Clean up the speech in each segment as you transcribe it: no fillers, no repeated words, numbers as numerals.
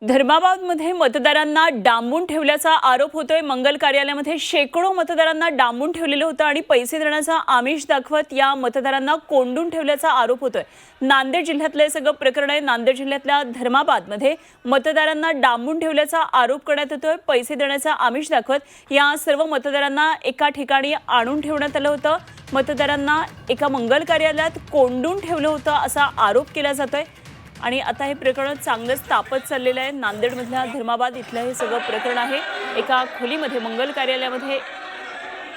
धर्माबादमध्ये मतदारांना डांबून ठेवल्याचा आरोप होतोय। मंगल कार्यालयामध्ये शेकडो मतदारांना डांबून ठेवलेलं होतं आणि पैसे देण्याचा आमिष दाखवत या मतदारांना कोंडून ठेवल्याचा आरोप होतोय। नांदेड जिल्ह्यातलं हे सगळं प्रकरण आहे। नांदेड जिल्ह्यातल्या धर्माबादमध्ये मतदारांना डांबून ठेवल्याचा आरोप करण्यात येतोय। पैसे देण्याचा आमिष दाखवत या सर्व मतदारांना एका ठिकाणी आणून ठेवण्यात आलं होतं। मतदारांना एका मंगल कार्यालयात कोंडून ठेवलं होतं असा आरोप केला जातोय आणि आता हे प्रकरण चांगलंच तापत चाललेलं आहे। नांदेडमधल्या धर्माबाद इथलं हे सगळं प्रकरण आहे। एका खोलीमध्ये मंगल कार्यालयामध्ये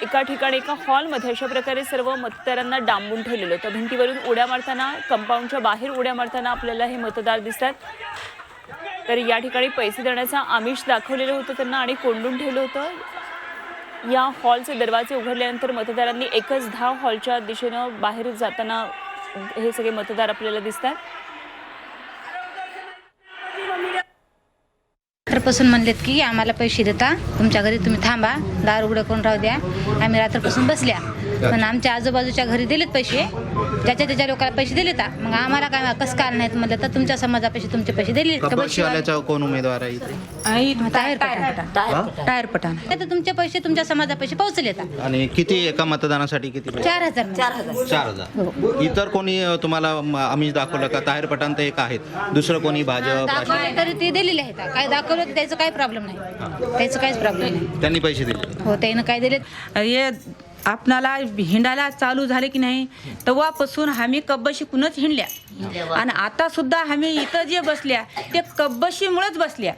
एका ठिकाणी एका हॉलमध्ये अशा प्रकारे सर्व मतदारांना डांबून ठेवलेलं होतं। भिंतीवरून उड्या मारताना, कंपाऊंडच्या बाहेर उड्या मारताना आपल्याला हे मतदार दिसतात। तर या ठिकाणी पैसे देण्याचा आमिष दाखवलेलं होतं त्यांना आणि कोंडून ठेवलं होतं। या हॉलचे दरवाजे उघडल्यानंतर मतदारांनी एकच धाव हॉलच्या दिशेनं बाहेर जाताना हे सगळे मतदार आपल्याला दिसतात। रात्रपासून म्हणलेत की आम्हाला पैसे देता, तुमच्या घरी तुम्ही थांबा, दार उघडं करून राहू द्या। आम्ही रात्रपासून बसल्या, पण आमच्या आजूबाजूच्या घरी दिलेत पैसे, ज्याच्या त्याच्या लोकांना पैसे दिलेत। मग आम्हाला काय कसं काय नाहीत म्हणलं तर तुमच्या समाजापैसे तुमचे पैसे दिलेत। कोण उमेदवार आहे टायर पठाण तर तुमचे पैसे तुमच्या समाजापैसे पोहोचलेत। आणि किती एका मतदानासाठी किती पैसे? 4,000 इतर कोणी तुम्हाला आमिष दाखवलं का? ताहेर पठाण तर एक आहेत, दुसरं कोणी भाजप तरी ते दिलेले आहेत, काय दाखवलं त्याचं काही प्रॉब्लेम नाही, त्याचं काहीच प्रॉब्लेम नाही। त्यांनी पैसे दिले? हो, त्यानं काय दिले? हे आपणाला हिंडायला चालू झाले की नाही तेव्हापासून आम्ही कब्बशीतूनच हिंडल्या आणि आता सुद्धा आम्ही इथं जे बसल्या ते कब्बशीमुळेच बसल्या।